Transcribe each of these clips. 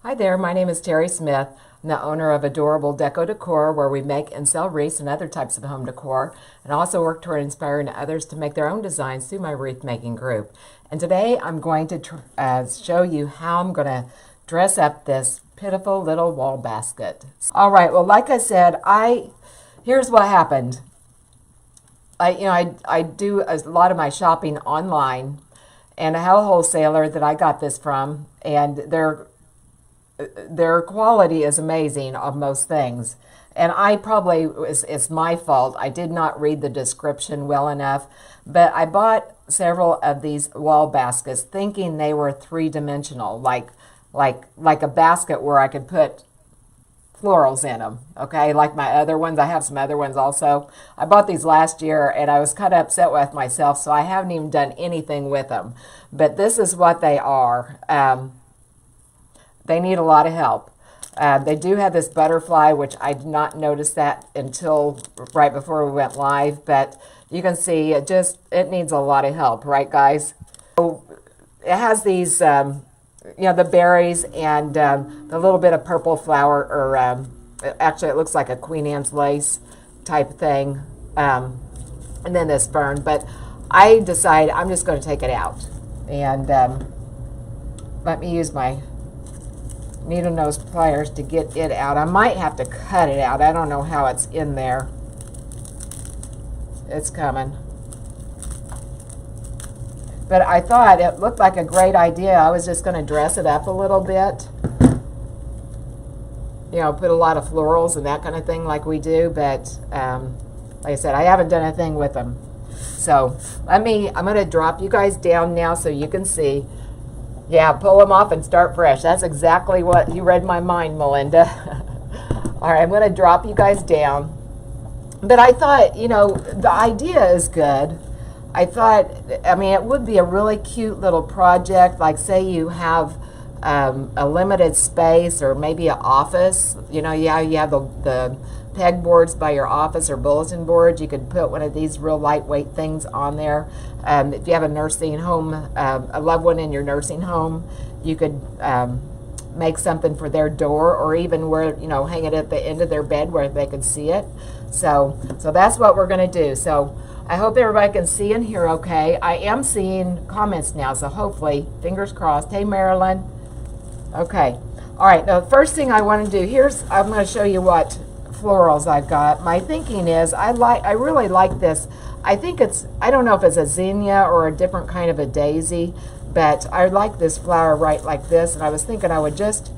Hi there, my name is Terry Smith. I'm the owner of Adorable Decor, where we make and sell wreaths and other types of home decor, and also work toward inspiring others to make their own designs through my wreath making group. And today I'm going to show you how I'm going to dress up this pitiful little wall basket. All right, well, like I said, here's what happened. I do a lot of my shopping online, and I have a wholesaler that I got this from, and their quality is amazing of most things. And it's my fault. I did not read the description well enough, but I bought several of these wall baskets thinking they were three-dimensional, like a basket where I could put florals in them, okay, like my other ones. I have some other ones also. I bought these last year and I was kind of upset with myself, so I haven't even done anything with them. But this is what they are. They need a lot of help. They do have this butterfly, which I did not notice that until right before we went live, but you can see it needs a lot of help, right guys? So it has these, the berries and the little bit of purple flower, or actually it looks like a Queen Anne's lace type thing, and then this fern. But I decided I'm just going to take it out, and let me use my needle nose pliers to get it out. I might have to cut it out. I don't know how it's in there. It's coming. But I thought it looked like a great idea. I was just going to dress it up a little bit. You know, put a lot of florals and that kind of thing like we do. But like I said, I haven't done a thing with them. So I'm going to drop you guys down now so you can see. Yeah, pull them off and start fresh. That's exactly what you read my mind, Melinda. All right, I'm going to drop you guys down. But I thought, the idea is good. I thought, it would be a really cute little project. Like, say you have a limited space, or maybe an office. You have the pegboards by your office or bulletin boards. You could put one of these real lightweight things on there. If you have a nursing home, a loved one in your nursing home, you could make something for their door, or even hang it at the end of their bed where they could see it. So that's what we're going to do. So I hope everybody can see and hear okay. I am seeing comments now, so hopefully, fingers crossed. Hey, Marilyn. Okay. All right. Now, the first thing I want to do, I'm going to show you what florals I've got. My thinking is I really like this. I don't know if it's a zinnia or a different kind of a daisy, but I like this flower right like this, and I was thinking I would just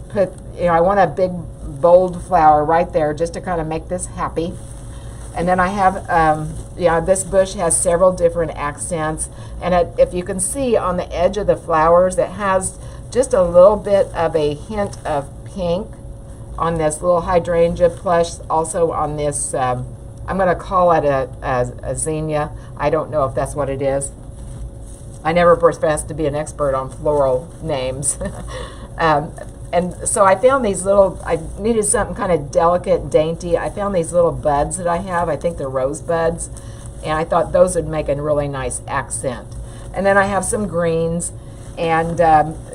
put, I want a big bold flower right there just to kind of make this happy. And then I have, this bush has several different accents, and if you can see on the edge of the flowers, it has just a little bit of a hint of pink on this little hydrangea, plus also on this, I'm going to call it a zinnia. I don't know if that's what it is. I never professed to be an expert on floral names. And so I found I needed something kind of delicate, dainty. I found these little buds that I have. I think they're rose buds. And I thought those would make a really nice accent. And then I have some greens. And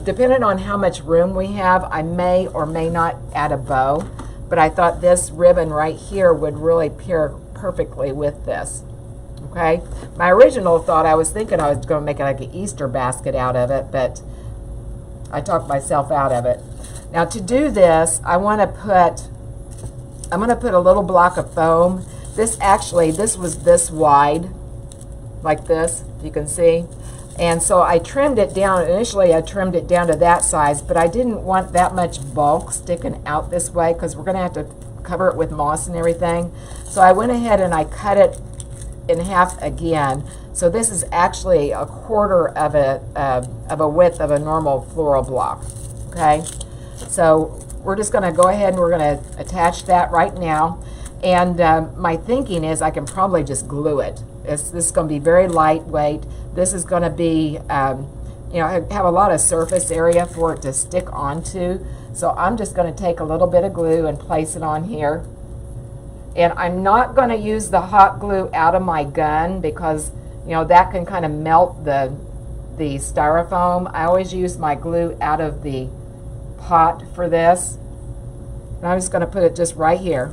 depending on how much room we have, I may or may not add a bow. But I thought this ribbon right here would really pair perfectly with this. Okay? My original thought, I was thinking I was going to make it like an Easter basket out of it, but I talked myself out of it. Now to do this, I'm going to put a little block of foam. This was this wide, like this, you can see. And so I trimmed it down. Initially, I trimmed it down to that size, but I didn't want that much bulk sticking out this way because we're going to have to cover it with moss and everything. So I went ahead and I cut it in half again. So this is actually a quarter of a width of a normal floral block. Okay, so we're just going to go ahead and we're going to attach that right now. And my thinking is I can probably just glue it. This is going to be very lightweight. This is going to be, have a lot of surface area for it to stick onto. So I'm just going to take a little bit of glue and place it on here. And I'm not going to use the hot glue out of my gun because, that can kind of melt the styrofoam. I always use my glue out of the pot for this. And I'm just going to put it just right here.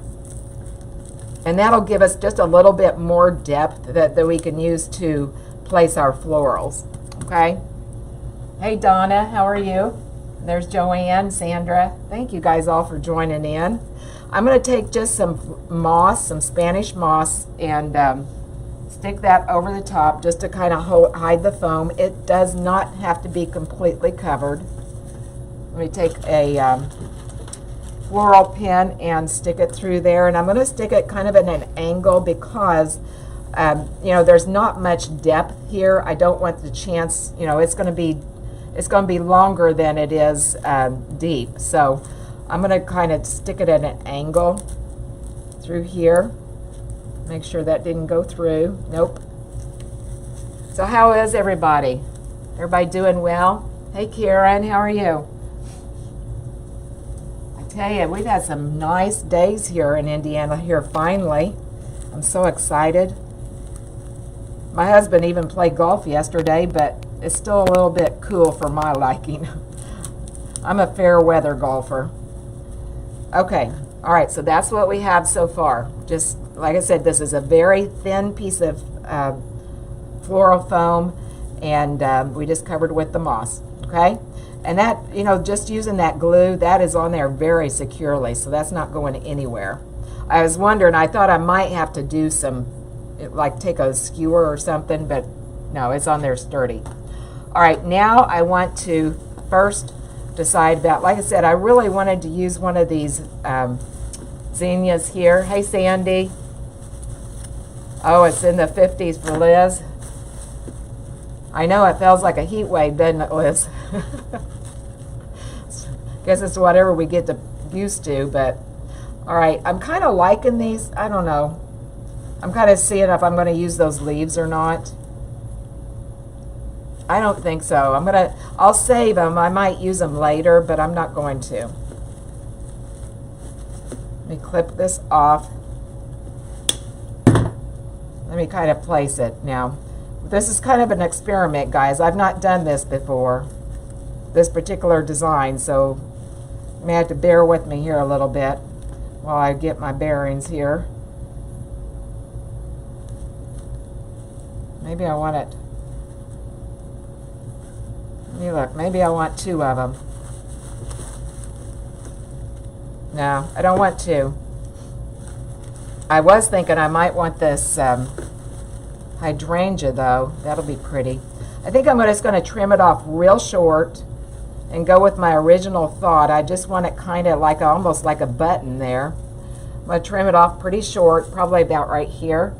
And that'll give us just a little bit more depth that we can use to place our florals. Okay? Hey Donna, how are you? There's Joanne, Sandra. Thank you guys all for joining in. I'm going to take just some moss, some Spanish moss, and stick that over the top just to kind of hide the foam. It does not have to be completely covered. Let me take a floral pin and stick it through there, and I'm going to stick it kind of at an angle because you know, there's not much depth here. I don't want the chance, you know, it's going to be longer than it is deep. So I'm going to kind of stick it at an angle through here. Make sure that didn't go through. Nope. So how is everybody? Everybody doing well? Hey Karen, how are you? I tell you, we've had some nice days here in Indiana here finally. I'm so excited. My husband even played golf yesterday, but it's still a little bit cool for my liking. I'm a fair weather golfer. Okay, all right, so that's what we have so far. Just like I said, this is a very thin piece of floral foam, and we just covered with the moss, okay? And that, you know, just using that glue, that is on there very securely, so that's not going anywhere. I was wondering, I thought I might have to do some, like take a skewer or something, but no, it's on there sturdy. All right, now I want to first decide about, like I said, I really wanted to use one of these zinnias here. Hey, Sandy. Oh, it's in the 50s for Liz. I know it feels like a heat wave, doesn't it, Liz? Guess it's whatever we get used to, but all right, I'm kind of liking these. I don't know. I'm kind of seeing if I'm going to use those leaves or not. I don't think so. I'll save them. I might use them later, but I'm not going to. Let me clip this off. Let me kind of place it now. This is kind of an experiment, guys. I've not done this before, this particular design, so you may have to bear with me here a little bit while I get my bearings here. Maybe I want it. Let me look. Maybe I want two of them. No, I don't want two. I was thinking I might want this hydrangea, though. That'll be pretty. I think I'm just going to trim it off real short and go with my original thought. I just want it kind of like almost like a button there. I'm going to trim it off pretty short, probably about right here.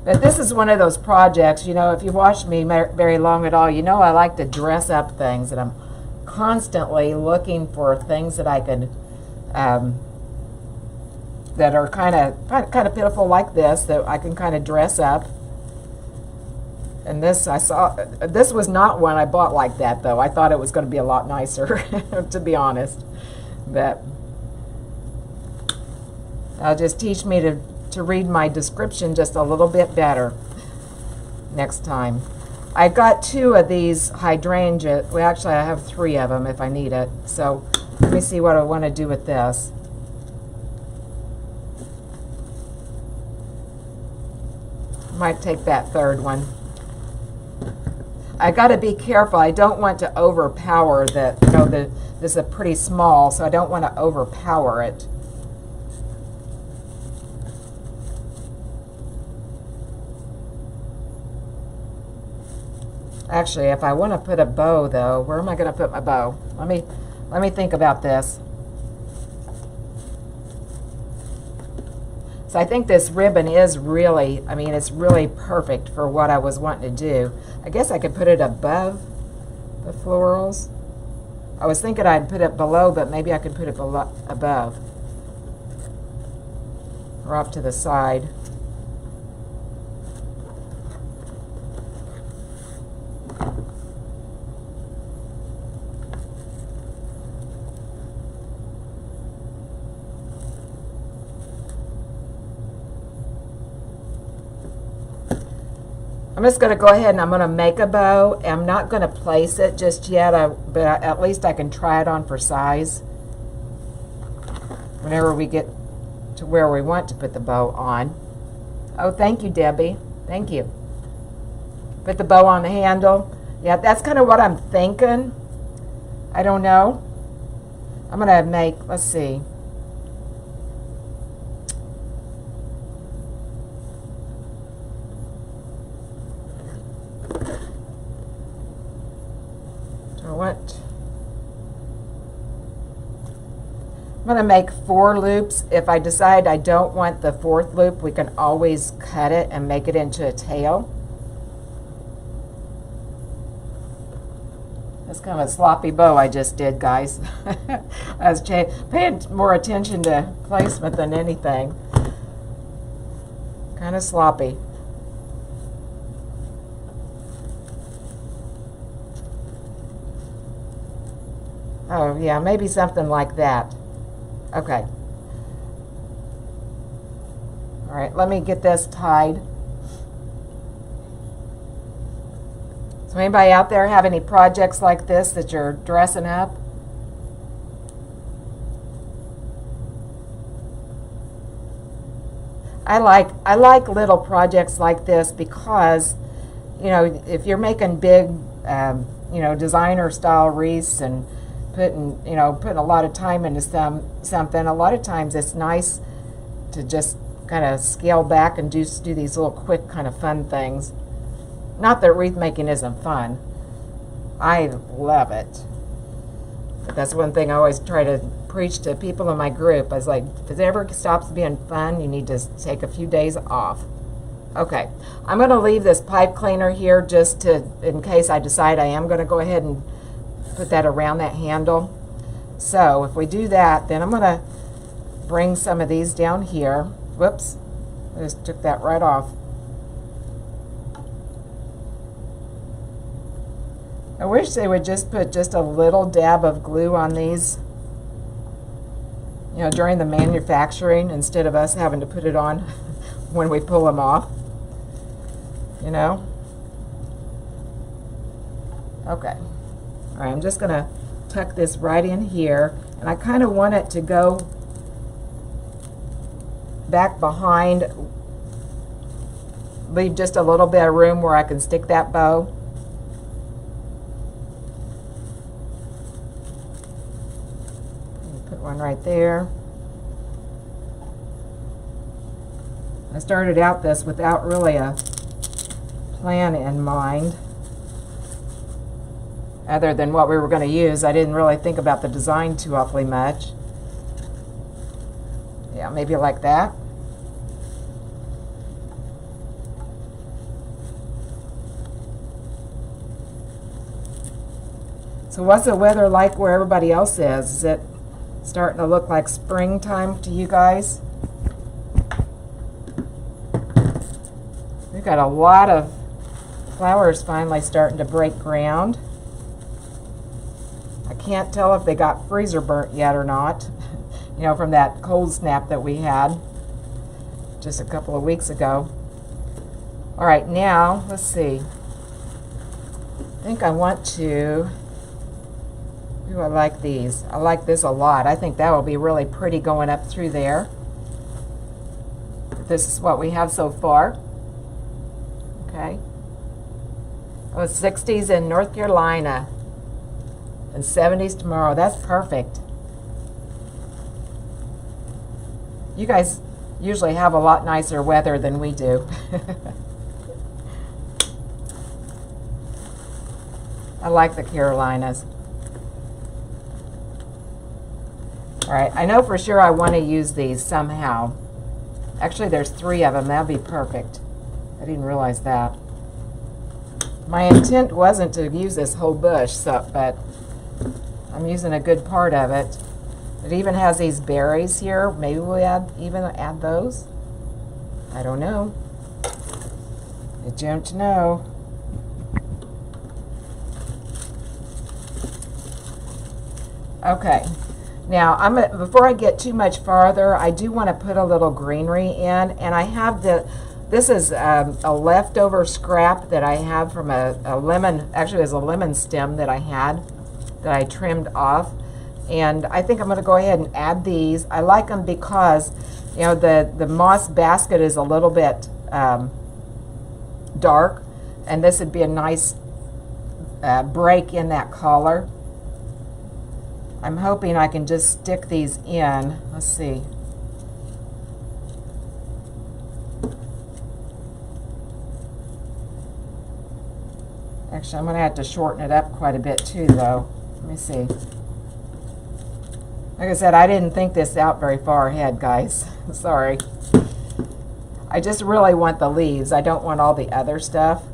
But this is one of those projects, you know, if you've watched me very long at all, you know I like to dress up things, and I'm constantly looking for things that I could, that are kind of pitiful like this, that I can kind of dress up. And this, this was not one I bought like that, though. I thought it was going to be a lot nicer, to be honest. But that'll just teach me to read my description just a little bit better next time. I got two of these hydrangea. Well, actually, I have three of them if I need it. So let me see what I want to do with this. Might take that third one. I got to be careful. I don't want to overpower the, you know, this is pretty small, so I don't want to overpower it. Actually, if I want to put a bow, though, where am I going to put my bow? Let me think about this. So I think this ribbon is really, I mean, it's really perfect for what I was wanting to do. I guess I could put it above the florals. I was thinking I'd put it below, but maybe I could put it above or off to the side. I'm just going to go ahead and I'm going to make a bow. I'm not going to place it just yet, but at least I can try it on for size whenever we get to where we want to put the bow on. Oh, thank you, Debbie. Thank you. Put the bow on the handle. Yeah, that's kind of what I'm thinking. I don't know. I'm going to make, let's see. I'm going to make 4 loops. If I decide I don't want the 4th loop, we can always cut it and make it into a tail. That's kind of a sloppy bow I just did, guys. I was paying more attention to placement than anything. Kind of sloppy. Oh, yeah, maybe something like that. Okay. All right, let me get this tied. So anybody out there have any projects like this that you're dressing up? I like little projects like this because, you know, if you're making big, you know, designer style wreaths and putting a lot of time into something, a lot of times it's nice to just kind of scale back and do these little quick kind of fun things. Not that wreath making isn't fun. I love it. But that's one thing I always try to preach to people in my group. I was like, if it ever stops being fun, you need to take a few days off. Okay, I'm going to leave this pipe cleaner here just in case I decide I am going to go ahead and put that around that handle. So if we do that, then I'm going to bring some of these down here. Whoops, I just took that right off. I wish they would just put just a little dab of glue on these, you know, during the manufacturing instead of us having to put it on when we pull them off, you know. Okay. All right, I'm just going to tuck this right in here, and I kind of want it to go back behind, leave just a little bit of room where I can stick that bow. Put one right there. I started out this without really a plan in mind. Other than what we were going to use, I didn't really think about the design too awfully much. Yeah, maybe like that. So what's the weather like where everybody else is? Is it starting to look like springtime to you guys? We've got a lot of flowers finally starting to break ground. I can't tell if they got freezer burnt yet or not, you know, from that cold snap that we had just a couple of weeks ago. All right, now, let's see. I think I want to, I like these. I like this a lot. I think that will be really pretty going up through there. This is what we have so far. Okay. Oh, it's 60s in North Carolina and 70s tomorrow. That's perfect. You guys usually have a lot nicer weather than we do. I like the Carolinas. All right, I know for sure I want to use these somehow. Actually, there's 3 of them. That'd be perfect. I didn't realize that. My intent wasn't to use this whole bush, but I'm using a good part of it. It even has these berries here. Maybe we'll even add those. I don't know. I don't know. Okay. Now, before I get too much farther, I do want to put a little greenery in, and I have This is a leftover scrap that I have from a lemon, actually it was a lemon stem that I had that I trimmed off. And I think I'm going to go ahead and add these. I like them because, you know, the moss basket is a little bit dark, and this would be a nice break in that color. I'm hoping I can just stick these in. Let's see. Actually, I'm going to have to shorten it up quite a bit too, though. Let me see. Like I said, I didn't think this out very far ahead, guys. Sorry. I just really want the leaves. I don't want all the other stuff.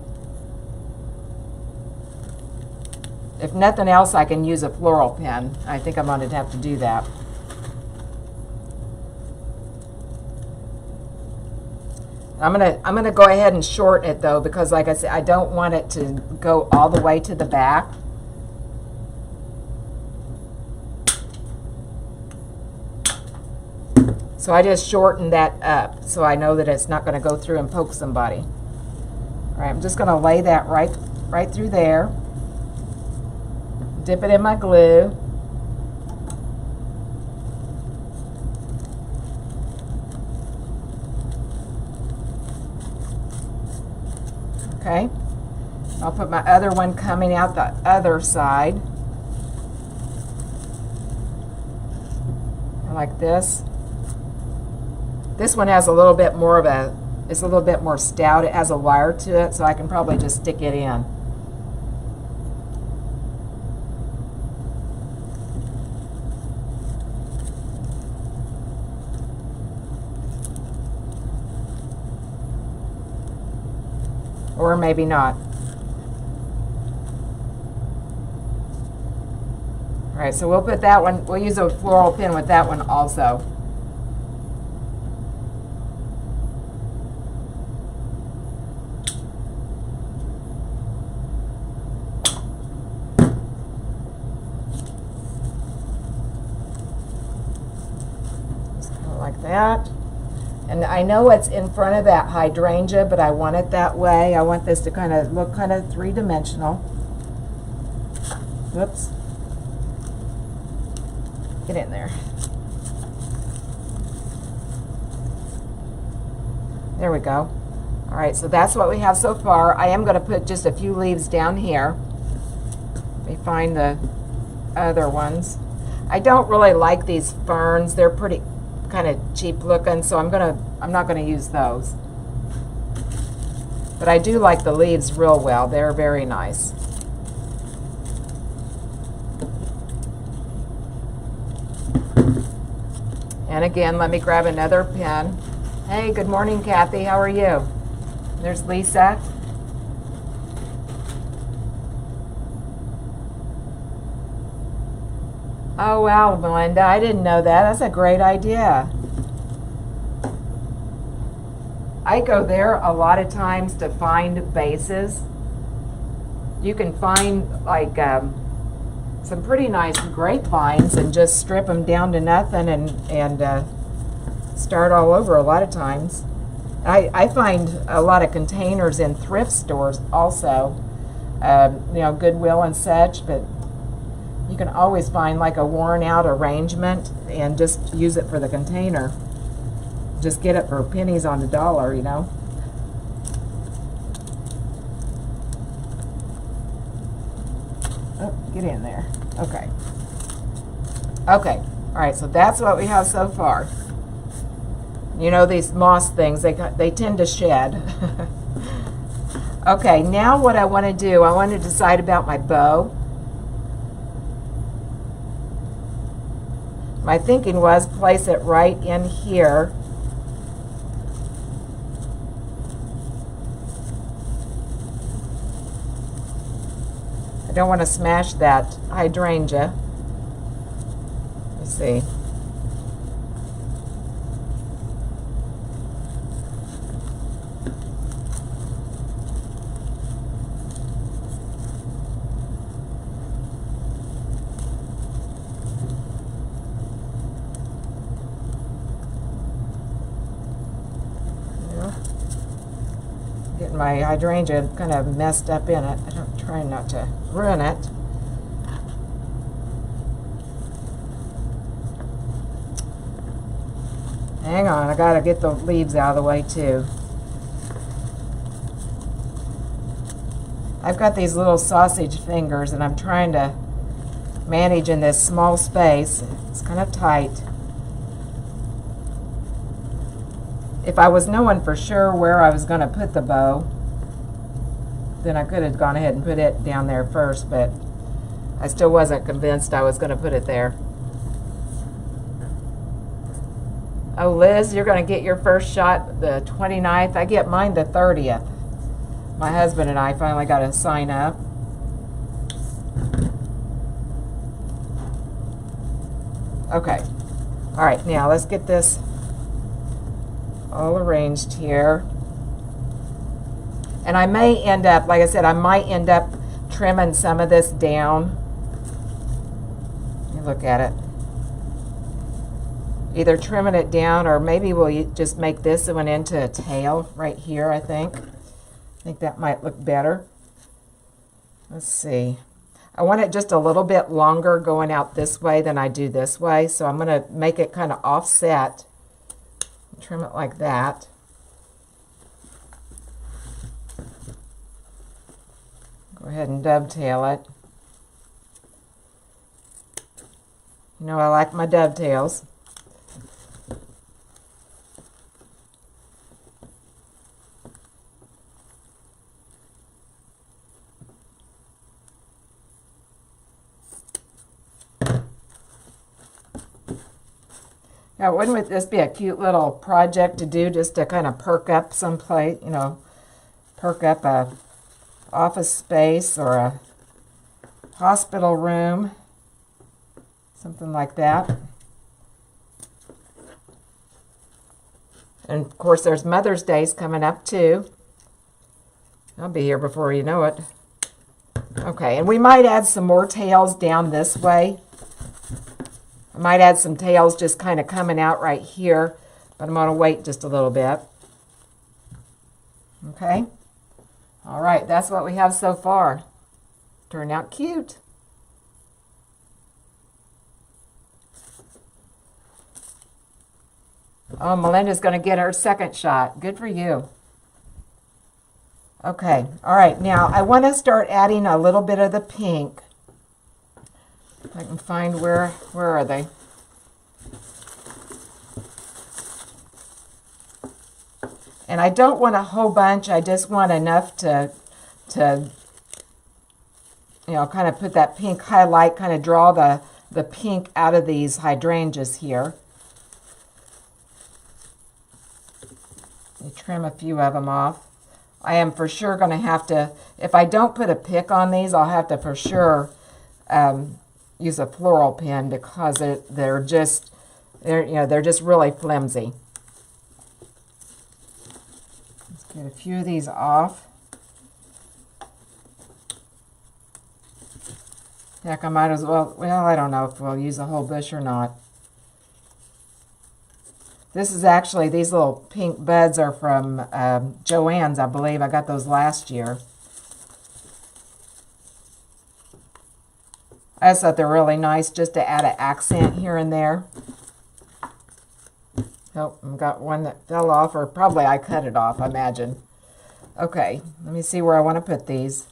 If nothing else, I can use a floral pen. I think I'm going to have to do that. I'm gonna go ahead and shorten it though, because like I said, I don't want it to go all the way to the back. So I just shortened that up so I know that it's not going to go through and poke somebody. All right, I'm just going to lay that right through there. Dip it in my glue. Okay, I'll put my other one coming out the other side. Like this. This one has a little bit more of it's a little bit more stout. It has a wire to it, so I can probably just stick it in. Or maybe not. All right, so we'll put that one, we'll use a floral pin with that one also. Like that. And I know it's in front of that hydrangea, but I want it that way. I want this to kind of look kind of three-dimensional. Whoops. Get in there. There we go. All right, so that's what we have so far. I am going to put just a few leaves down here. Let me find the other ones. I don't really like these ferns. They're pretty kind of cheap looking, so I'm not gonna use those. But I do like the leaves real well. They're very nice. And again, let me grab another pen. Hey, good morning, Kathy. How are you? There's Lisa. Oh, wow, Melinda, I didn't know that. That's a great idea. I go there a lot of times to find vases. You can find like some pretty nice grapevines and just strip them down to nothing and start all over a lot of times. I find a lot of containers in thrift stores also, you know, Goodwill and such, but you can always find like a worn out arrangement and just use it for the container. Just get it for pennies on the dollar, you know. Oh, get in there. Okay. Okay. All right, so that's what we have so far. You know, these moss things, they tend to shed. Okay, now what I want to do, I want to decide about my bow. My thinking was place it right in here. I don't want to smash that hydrangea. Let's see. Getting my hydrangea kind of messed up in it. I'm trying not to ruin it. Hang on, I gotta get the leaves out of the way too. I've got these little sausage fingers and I'm trying to manage in this small space. It's kind of tight. If I was knowing for sure where I was going to put the bow, then I could have gone ahead and put it down there first, but I still wasn't convinced I was going to put it there. Oh, Liz, you're going to get your first shot the 29th. I get mine the 30th. My husband and I finally got to sign up. Okay. All right, now let's get this all arranged here. And I may end up, like I said, I might end up trimming some of this down. Let me look at it. Either trimming it down or maybe we'll just make this one into a tail right here, I think. I think that might look better. Let's see. I want it just a little bit longer going out this way than I do this way, so I'm going to make it kind of offset. Trim it like that. Go ahead and dovetail it. You know I like my dovetails. Now, wouldn't this be a cute little project to do just to kind of perk up someplace, you know, perk up a office space or a hospital room, something like that. And of course, there's Mother's Day's coming up too. I'll be here before you know it. Okay, and we might add some more tails down this way. I might add some tails just kind of coming out right here, but I'm going to wait just a little bit. Okay. All right, that's what we have so far. Turned out cute. Oh, Melinda's going to get her second shot. Good for you. Okay, all right, now I want to start adding a little bit of the pink. If I can find where are they? And I don't want a whole bunch. I just want enough to you know, kind of put that pink highlight, kind of draw the pink out of these hydrangeas here. You trim a few of them off. I am for sure going to have to, if I don't put a pick on these, I'll have to for sure use a floral pen because they're just really flimsy. Let's get a few of these off. Heck, I might as well, I don't know if we'll use a whole bush or not. This is actually, these little pink buds are from Joann's, I believe. I got those last year. I just thought they're really nice just to add an accent here and there. Oh, I've got one that fell off, or probably I cut it off, I imagine. Okay, let me see where I want to put these.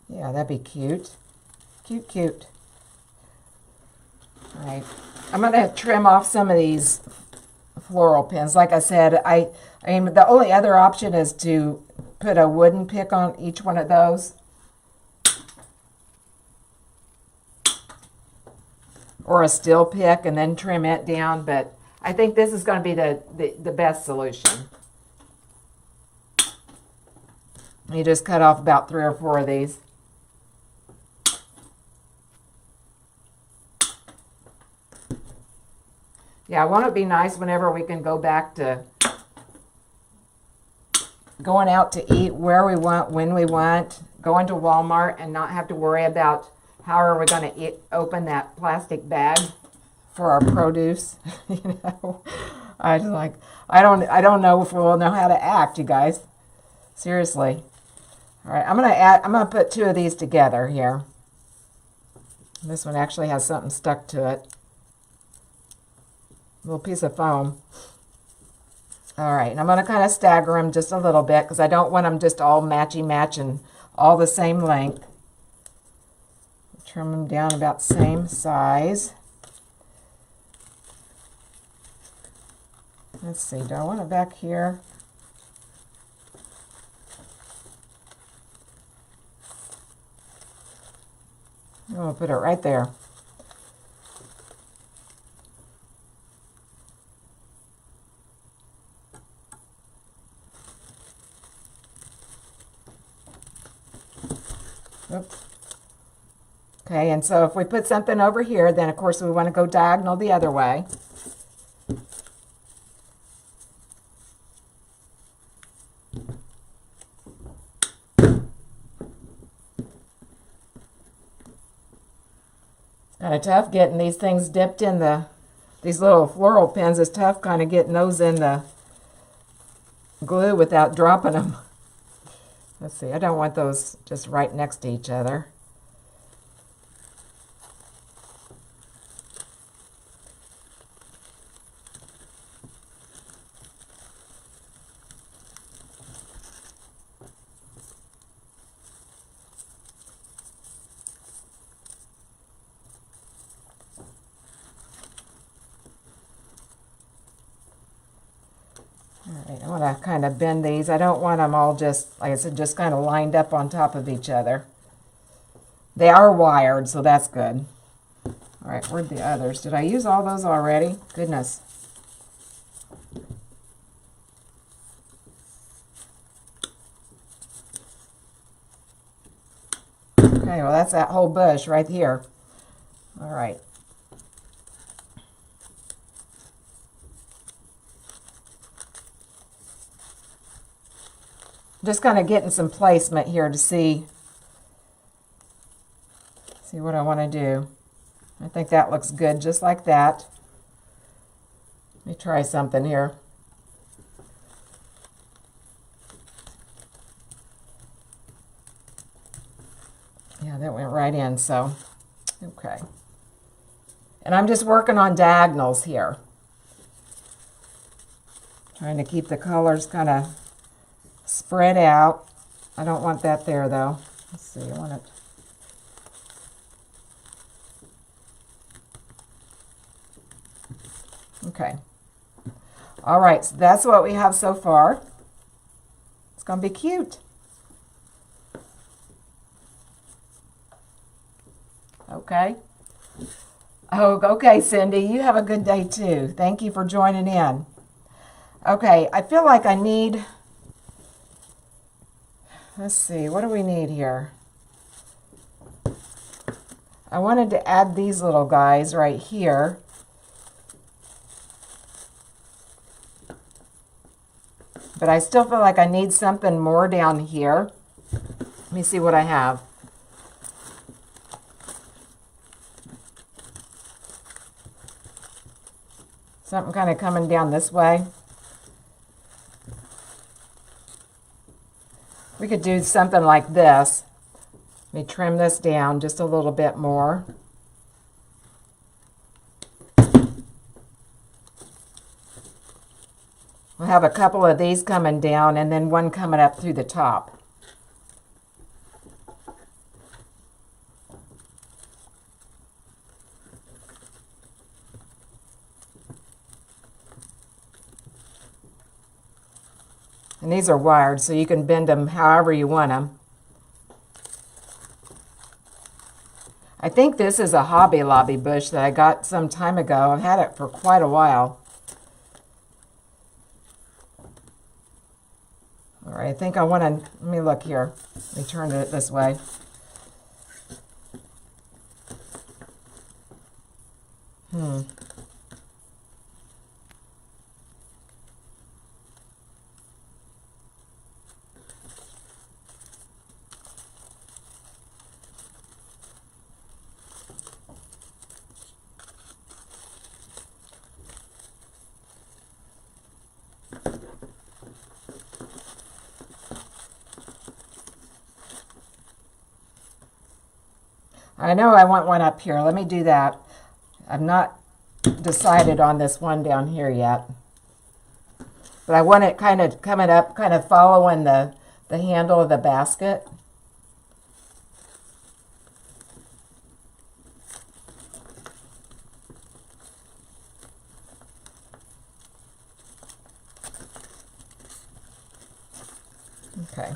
Yeah, that'd be cute. Cute, cute. All right. I'm going to trim off some of these floral pins. Like I said, I mean, the only other option is to put a wooden pick on each one of those. Or a steel pick and then trim it down. But I think this is going to be the best solution. You just cut off about 3 or 4 of these. Yeah, won't it be nice whenever we can go back to going out to eat where we want, when we want, going to Walmart and not have to worry about how are we going to open that plastic bag for our produce. You know, I don't know if we'll know how to act, you guys. Seriously. All right, I'm gonna put two of these together here. This one actually has something stuck to it. A little piece of foam. All right, and I'm going to kind of stagger them just a little bit because I don't want them just all matchy-match and all the same length. Trim them down about the same size. Let's see, do I want it back here? I'm going to put it right there. Oops. Okay, and so if we put something over here, then of course we want to go diagonal the other way. Kind of tough getting these things dipped in these little floral pins is tough, kind of getting those in the glue without dropping them. Let's see, I don't want those just right next to each other. All right, I want to kind of bend these. I don't want them all just, like I said, just kind of lined up on top of each other. They are wired, so that's good. All right, where'd the others? Did I use all those already? Goodness. Okay, well, that's that whole bush right here. All right. Just kind of getting some placement here to see what I want to do. I think that looks good just like that. Let me try something here. Yeah, that went right in, so, okay. And I'm just working on diagonals here. Trying to keep the colors kind of spread out. I don't want that there though. Let's see, I want it. Okay. All right, so that's what we have so far. It's going to be cute. Okay. Oh, okay, Cindy, you have a good day too. Thank you for joining in. Okay, I feel like I need, let's see, what do we need here? I wanted to add these little guys right here. But I still feel like I need something more down here. Let me see what I have. Something kind of coming down this way. We could do something like this. Let me trim this down just a little bit more. We'll have a couple of these coming down and then one coming up through the top. And these are wired, so you can bend them however you want them. I think this is a Hobby Lobby bush that I got some time ago. I've had it for quite a while. All right, I think I want to, let me look here. Let me turn it this way. I know I want one up here. Let me do that. I've not decided on this one down here yet. But I want it kind of coming up, kind of following the handle of the basket. Okay.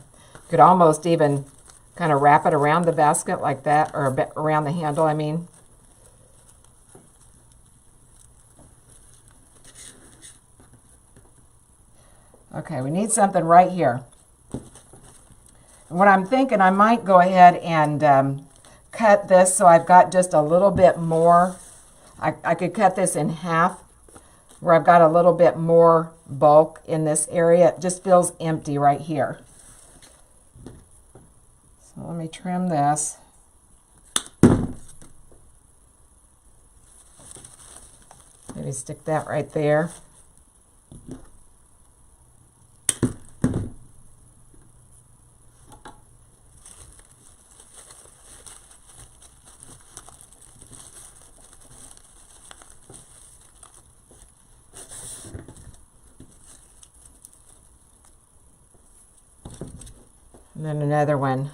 Could almost even kind of wrap it around the basket like that, or around the handle, I mean. Okay, we need something right here. And what I'm thinking, I might go ahead and cut this so I've got just a little bit more. I could cut this in half where I've got a little bit more bulk in this area. It just feels empty right here. So let me trim this. Maybe stick that right there. And then another one.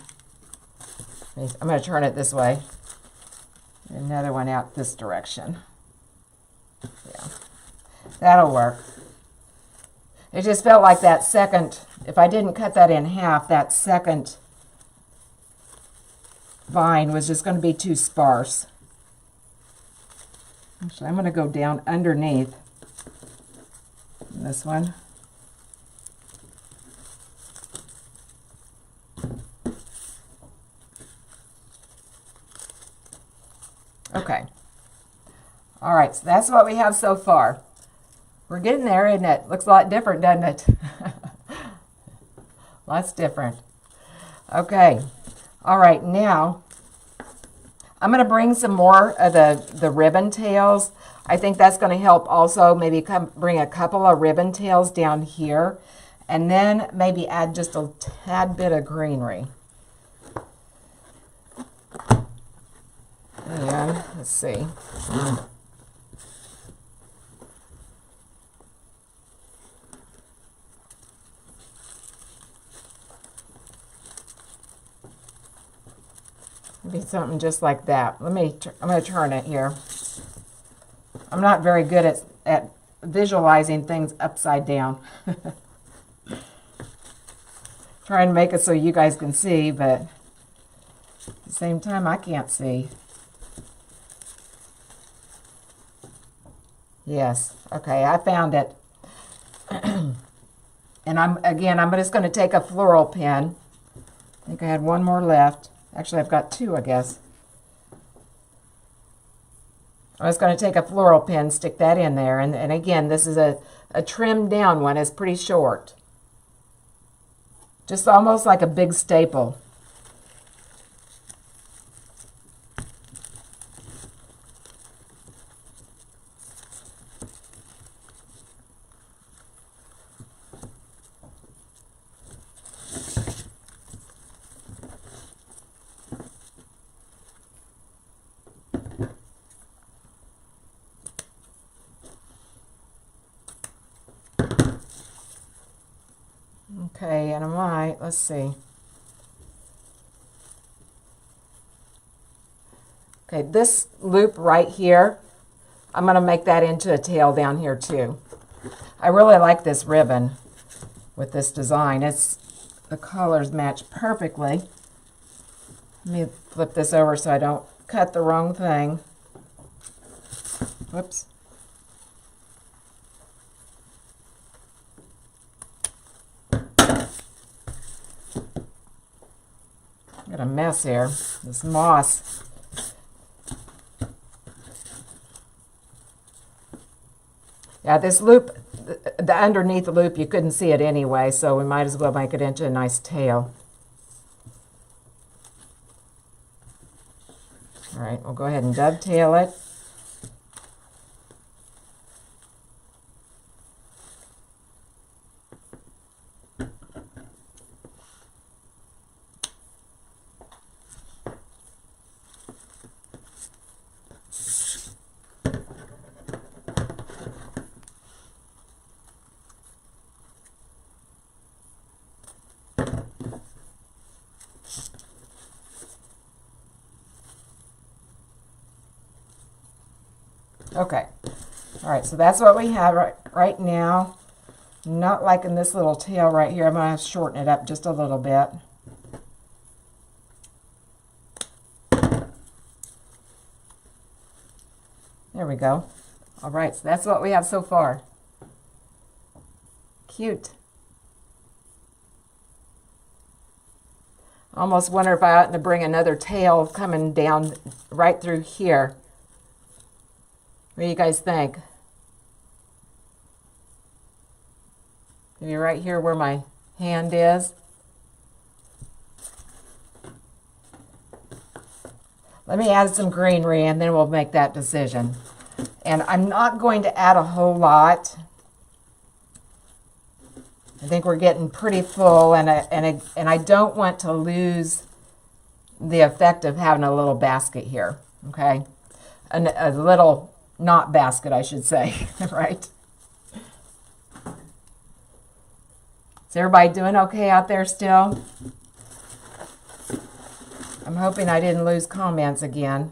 I'm going to turn it this way. Another one out this direction. Yeah, that'll work. It just felt like that second, if I didn't cut that in half, that second vine was just going to be too sparse. Actually, I'm going to go down underneath this one. Okay. All right, so that's what we have so far. We're getting there, isn't it? Looks a lot different, doesn't it? Lots different. Okay. All right, now I'm going to bring some more of the ribbon tails. I think that's going to help also maybe bring a couple of ribbon tails down here, and then maybe add just a tad bit of greenery. And let's see. Maybe something just like that. I'm going to turn it here. I'm not very good at visualizing things upside down. Trying to make it so you guys can see, but at the same time I can't see. Yes, okay, I found it. And I'm just going to take a floral pen. I think I had one more left. Actually, I've got two, I guess. I'm just going to take a floral pen, stick that in there. And again, this is a trimmed down one. It's pretty short. Just almost like a big staple. Okay, and let's see. Okay, this loop right here, I'm going to make that into a tail down here too. I really like this ribbon with this design. The colors match perfectly. Let me flip this over so I don't cut the wrong thing. Whoops. Got a mess here. This moss. Yeah, this loop, the underneath the loop, you couldn't see it anyway, so we might as well make it into a nice tail. All right, we'll go ahead and dovetail it. Okay. All right, so that's what we have right now. Not liking this little tail right here. I'm going to shorten it up just a little bit. There we go. All right, so that's what we have so far. Cute. I almost wonder if I ought to bring another tail coming down right through here. What do you guys think? Maybe right here where my hand is. Let me add some greenery and then we'll make that decision. And I'm not going to add a whole lot. I think we're getting pretty full, and I don't want to lose the effect of having a little basket here, okay? A little not basket, I should say, right? Is everybody doing okay out there still? I'm hoping I didn't lose comments again.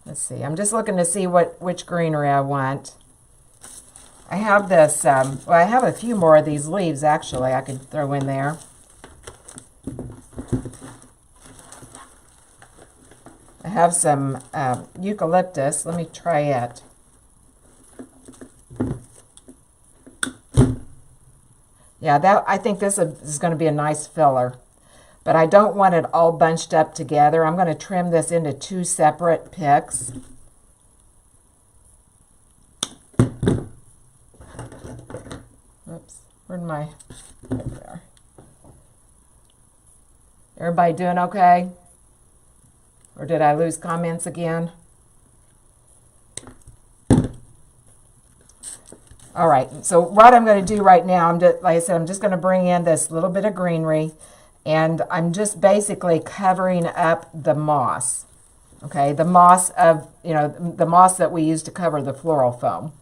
Let's see. I'm just looking to see which greenery I want. I have this, well, I have a few more of these leaves, actually, I could throw in there. I have some eucalyptus. Let me try it. Yeah, I think this is going to be a nice filler. But I don't want it all bunched up together. I'm going to trim this into 2 separate picks. Oops, where'd my, there we are. Everybody doing okay? Or did I lose comments again? All right, so what I'm going to do right now, like I said, I'm just going to bring in this little bit of greenery, and I'm just basically covering up the moss. Okay, the moss of, the moss that we use to cover the floral foam.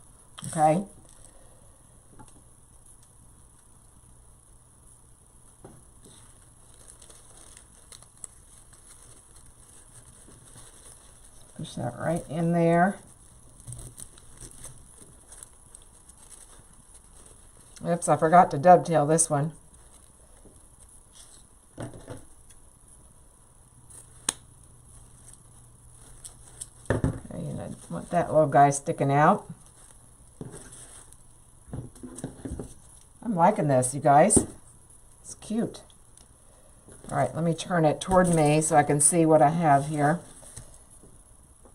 Okay. Push that right in there. Oops, I forgot to dovetail this one. Okay, and I want that little guy sticking out. I'm liking this, you guys. It's cute. All right, let me turn it toward me so I can see what I have here.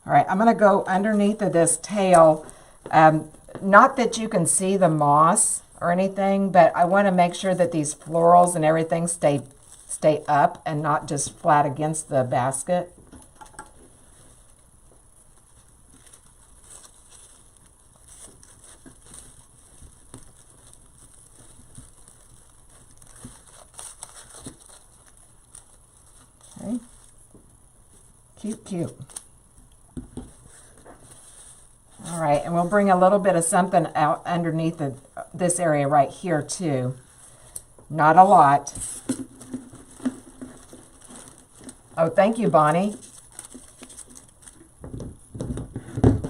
All right, I'm going to go underneath of this tail. Not that you can see the moss or anything, but I want to make sure that these florals and everything stay up and not just flat against the basket. Okay. Cute, cute. All right, and we'll bring a little bit of something out underneath this area right here too. Not a lot. Oh, thank you, Bonnie.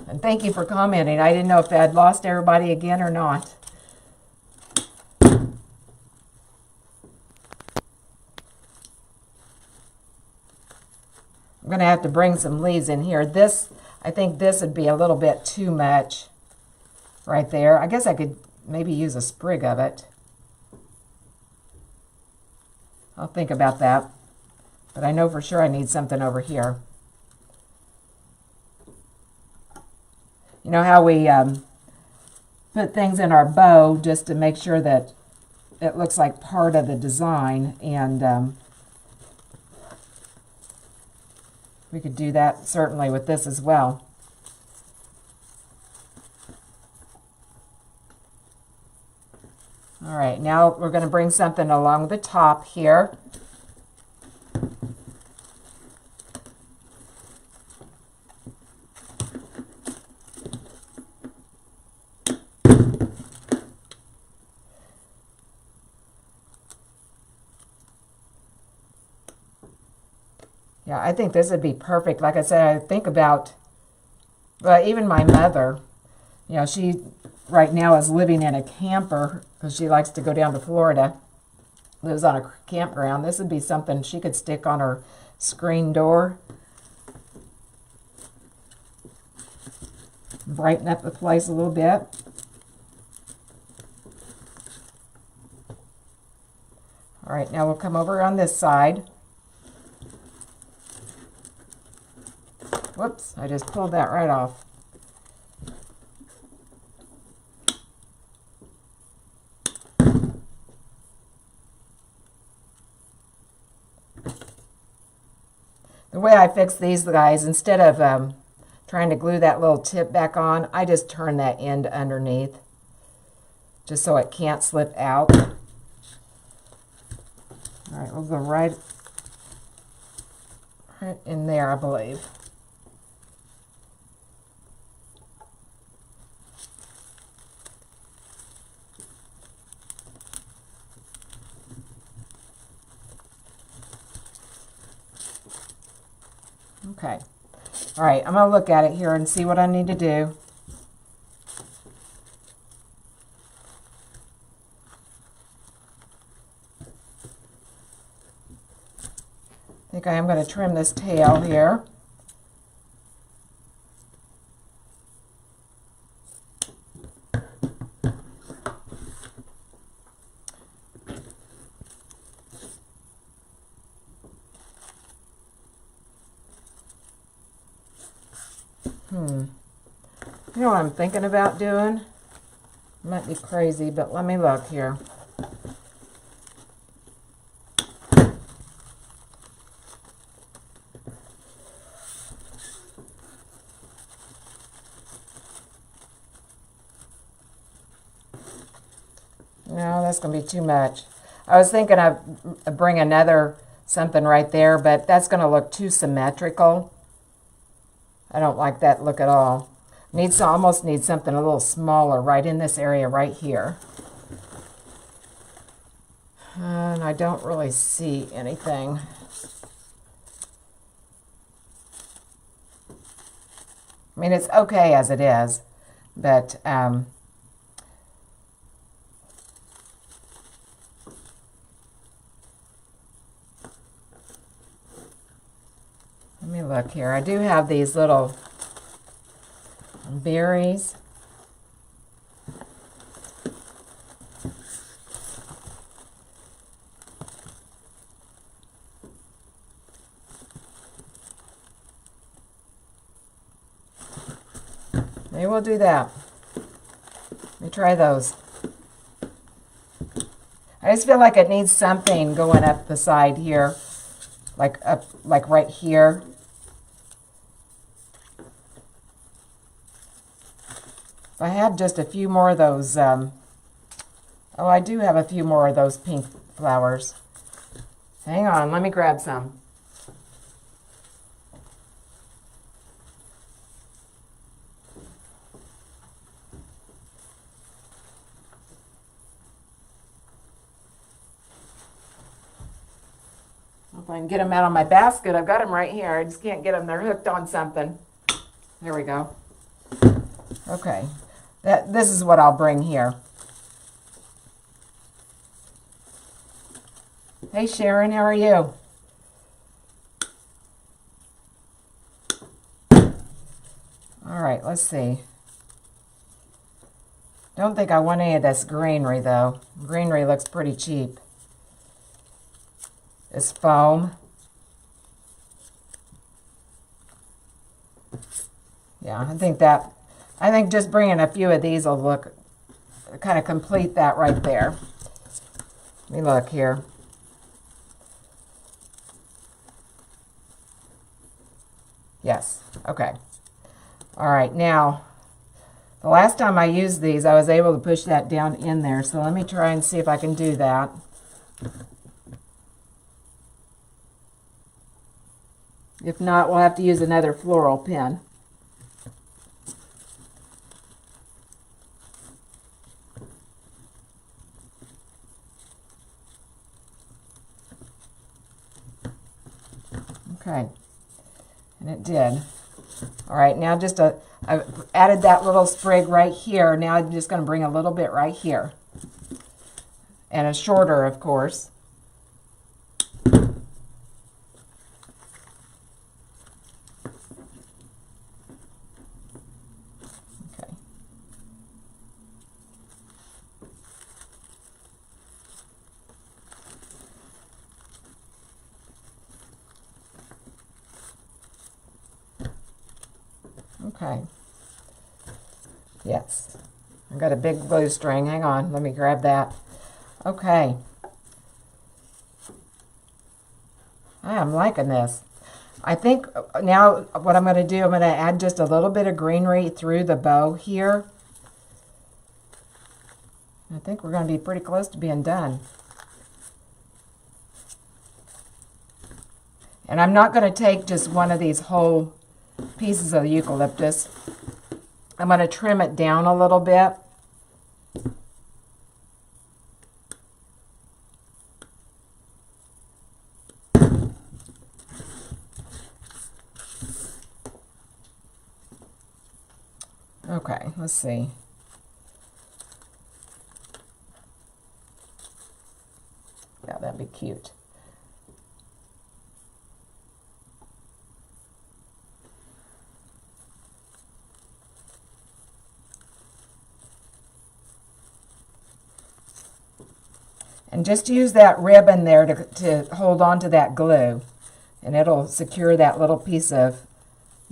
And thank you for commenting. I didn't know if I'd lost everybody again or not. I'm going to have to bring some leaves in here. I think this would be a little bit too much right there. I guess I could maybe use a sprig of it. I'll think about that. But I know for sure I need something over here. You know how we put things in our bow just to make sure that it looks like part of the design, and we could do that certainly with this as well. All right, now we're going to bring something along the top here. Yeah, I think this would be perfect. Like I said, I think about But even my mother, you know, she right now is living in a camper because she likes to go down to Florida, lives on a campground. This would be something she could stick on her screen door. Brighten up the place a little bit. All right, now we'll come over on this side. Whoops, I just pulled that right off. The way I fix these guys, instead of trying to glue that little tip back on, I just turn that end underneath just so it can't slip out. All right, we'll go right in there, I believe. Okay. All right, I'm going to look at it here and see what I need to do. I think I am going to trim this tail here. You know what I'm thinking about doing? Might be crazy, but let me look here. No, that's going to be too much. I was thinking of bring another something right there, but that's going to look too symmetrical. I don't like that look at all. Almost need something a little smaller right in this area right here. And I don't really see anything. I mean, it's okay as it is, but let me look here. I do have these little berries. Maybe we'll do that. Let me try those. I just feel like it needs something going up the side here, like right here. If I had just a few more of those, oh, I do have a few more of those pink flowers. Hang on, let me grab some. If I can get them out of my basket, I've got them right here. I just can't get them. They're hooked on something. There we go. Okay. This is what I'll bring here. Hey Sharon, how are you? All right, let's see. Don't think I want any of this greenery though. Greenery looks pretty cheap. It's foam. Yeah, I think just bringing a few of these will look, kind of complete that right there. Let me look here. Yes, okay. All right, now, the last time I used these, I was able to push that down in there, so let me try and see if I can do that. If not, we'll have to use another floral pen. Okay, and it did. All right, now I've added that little sprig right here. Now I'm just going to bring a little bit right here. And a shorter, of course. Okay. Okay. Yes. I've got a big blue string. Hang on. Let me grab that. Okay. I'm liking this. I think now what I'm going to do, I'm going to add just a little bit of greenery through the bow here. I think we're going to be pretty close to being done. And I'm not going to take just one of these whole pieces of eucalyptus. I'm going to trim it down a little bit. Okay, let's see. Yeah, that'd be cute. And just use that ribbon there to hold on to that glue, and it'll secure that little piece of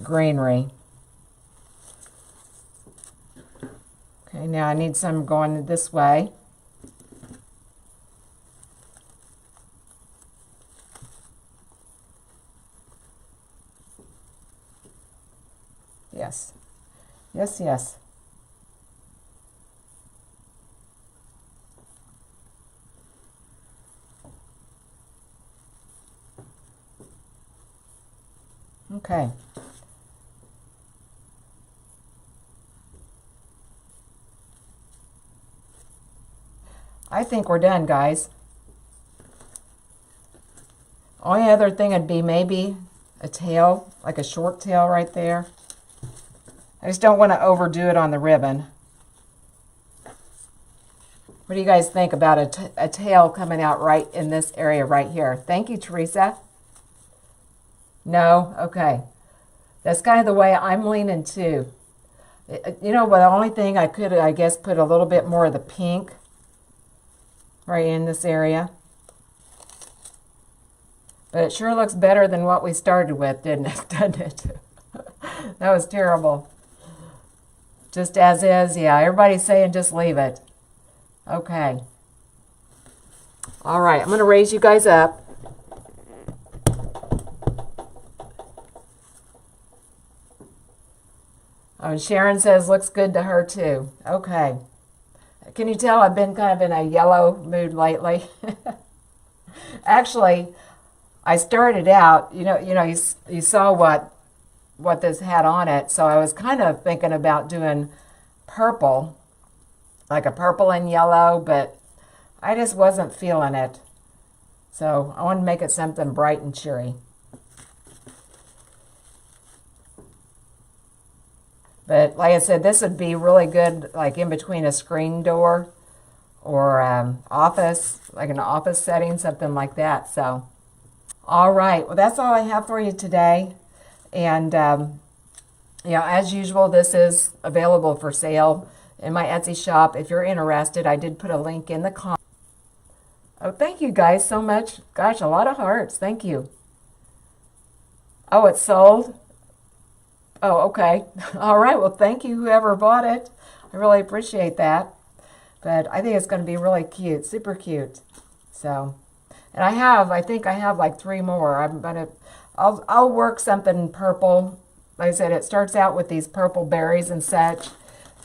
greenery. Okay, now I need some going this way. Yes, yes, yes. Okay. I think we're done, guys. Only other thing would be maybe a tail, like a short tail right there. I just don't want to overdo it on the ribbon. What do you guys think about a tail coming out right in this area right here? Thank you, Teresa. No? Okay. That's kind of the way I'm leaning too. You know, the only thing I could, I guess, put a little bit more of the pink right in this area. But it sure looks better than what we started with, didn't it? Doesn't it? That was terrible. Just as is, yeah. Everybody's saying just leave it. Okay. All right, I'm going to raise you guys up. Oh, and Sharon says looks good to her too. Okay. Can you tell I've been kind of in a yellow mood lately? Actually, I started out, you saw what this had on it, so I was kind of thinking about doing purple, like a purple and yellow, but I just wasn't feeling it. So I wanted to make it something bright and cheery. But like I said, this would be really good like in between a screen door or office, like an office setting, something like that. So, all right. Well, that's all I have for you today. And, as usual, this is available for sale in my Etsy shop. If you're interested, I did put a link in the comments. Oh, thank you guys so much. Gosh, a lot of hearts. Thank you. Oh, it's sold? Oh, okay. All right. Well, thank you, whoever bought it. I really appreciate that. But I think it's going to be really cute, super cute. So, and I think I have like 3 more. I'll work something purple. Like I said, it starts out with these purple berries and such.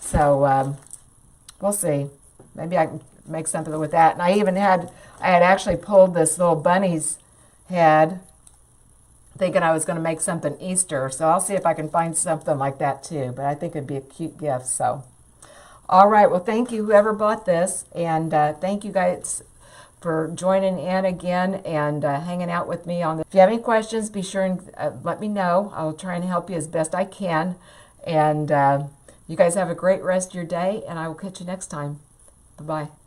So, we'll see. Maybe I can make something with that. And I had actually pulled this little bunny's head, thinking I was going to make something Easter. So I'll see if I can find something like that too. But I think it'd be a cute gift. So, all right. Well, thank you, whoever bought this. And thank you guys for joining in again and hanging out with me on this. If you have any questions, be sure and let me know. I'll try and help you as best I can. And you guys have a great rest of your day, and I will catch you next time. Bye-bye.